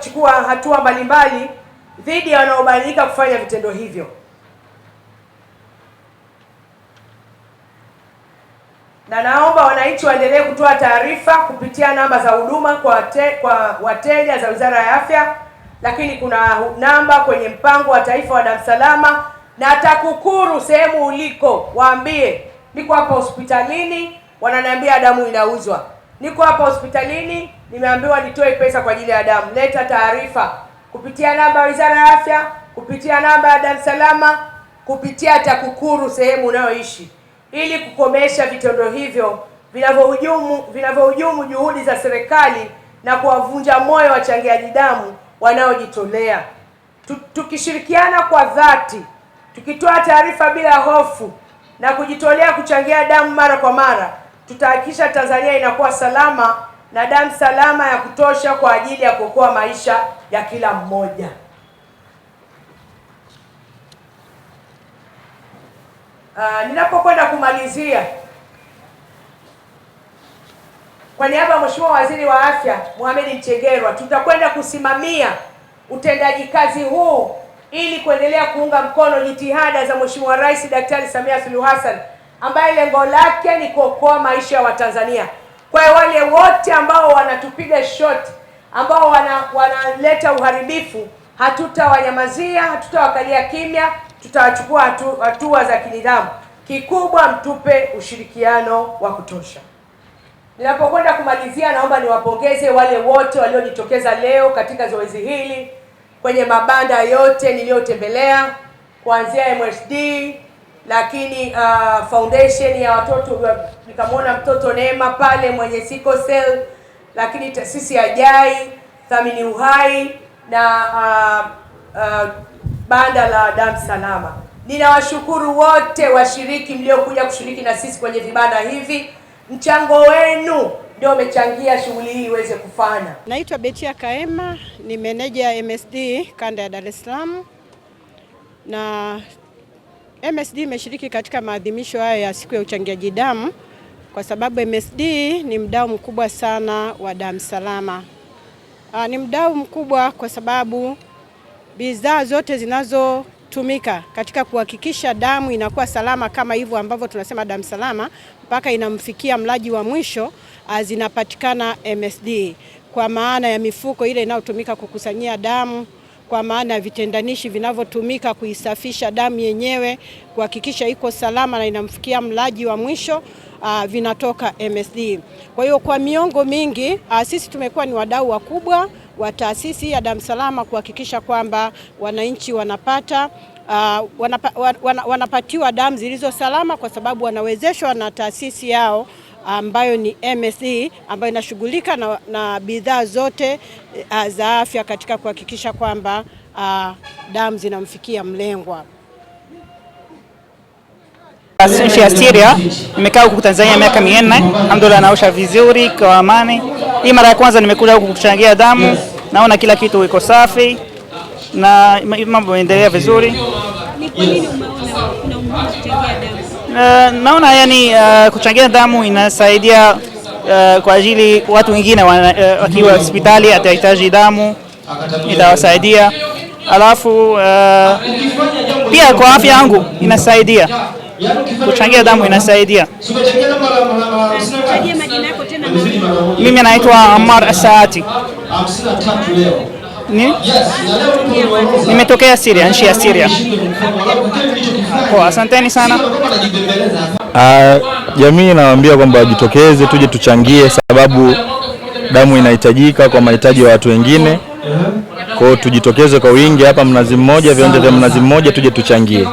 kuchukua hatua mbalimbali dhidi ya wanaobainika kufanya vitendo hivyo. Na naomba wananchi waendelee kutoa taarifa kupitia namba za huduma kwa wateja za Wizara ya Afya, lakini kuna namba kwenye mpango wa taifa wa damu salama, na TAKUKURU sehemu uliko waambie niko hapa hospitalini, wananiambia damu inauzwa. Niko hapa hospitalini, nimeambiwa nitoe pesa kwa ajili ya damu. Leta taarifa kupitia namba ya Wizara ya Afya, kupitia namba ya damu salama, kupitia TAKUKURU sehemu unayoishi, ili kukomesha vitendo hivyo vinavyohujumu juhudi za serikali na kuwavunja moyo wachangiaji damu wanaojitolea. Tukishirikiana kwa dhati, tukitoa taarifa bila hofu na kujitolea kuchangia damu mara kwa mara, tutahakikisha Tanzania inakuwa salama na damu salama ya kutosha kwa ajili ya kuokoa maisha ya kila mmoja. Ninapokwenda kumalizia, kwa niaba ya Mheshimiwa Waziri wa Afya Mohamed Mchengerwa, tutakwenda kusimamia utendaji kazi huu ili kuendelea kuunga mkono jitihada za Mheshimiwa Rais Daktari Samia Suluhu Hassan, ambaye lengo lake ni kuokoa maisha ya Watanzania. Kwa hiyo wale wote ambao wanatupiga shot, ambao wanaleta uharibifu, hatutawanyamazia, hatutawakalia kimya, tutawachukua hatua za kinidhamu. Kikubwa mtupe ushirikiano wa kutosha. Ninapokwenda kumalizia, naomba niwapongeze wale wote waliojitokeza leo katika zoezi hili kwenye mabanda yote niliyotembelea, kuanzia MSD, lakini foundation ya watoto, nikamwona mtoto Neema pale mwenye sickle cell, lakini taasisi ya JAI, Thamini Uhai na banda la damu salama. Ninawashukuru wote washiriki mliokuja kushiriki na sisi kwenye vibanda hivi. Mchango wenu ndio umechangia shughuli hii iweze kufana. Naitwa Betia Kaema, ni meneja MSD kanda ya Dar es Salaam, na MSD imeshiriki katika maadhimisho haya ya siku ya uchangiaji damu kwa sababu MSD ni mdau mkubwa sana wa damu salama. Ni mdau mkubwa kwa sababu bidhaa zote zinazotumika katika kuhakikisha damu inakuwa salama, kama hivyo ambavyo tunasema damu salama mpaka inamfikia mlaji wa mwisho, zinapatikana MSD, kwa maana ya mifuko ile inayotumika kukusanyia damu, kwa maana ya vitendanishi vinavyotumika kuisafisha damu yenyewe kuhakikisha iko salama na inamfikia mlaji wa mwisho, vinatoka MSD. Kwa hiyo kwa miongo mingi sisi tumekuwa ni wadau wakubwa wa taasisi ya damu salama kuhakikisha kwamba wananchi wanapatiwa damu zilizo salama, kwa sababu wanawezeshwa na taasisi yao ambayo ni MSD, ambayo inashughulika na bidhaa zote za afya katika kuhakikisha kwamba damu zinamfikia mlengwa. Nchi ya Syria nimekaa huku Tanzania miaka 4, alhamdulillah naosha vizuri kwa amani. Hii mara ya kwanza nimekuja huku kuchangia damu, naona kila kitu iko safi na mambo yanaendelea vizuri. Ni kwa nini umeona kuna umuhimu kuchangia damu? Naona yani kuchangia damu inasaidia kwa ajili watu wengine wakiwa hospitali atahitaji damu, itawasaidia. Alafu pia kwa afya yangu inasaidia. Kuchangia damu inasaidia. Majina yako tena? Mimi naitwa Ammar Asaati. Nimetokea Syria, nchi ya Syria. Asanteni sana. Jamii nawaambia kwamba wajitokeze, tuje tuchangie, sababu damu inahitajika kwa mahitaji ya watu wengine. Kwa hiyo tujitokeze kwa wingi hapa Mnazi Mmoja, viwanja vya Mnazi Mmoja, tuje tuchangie.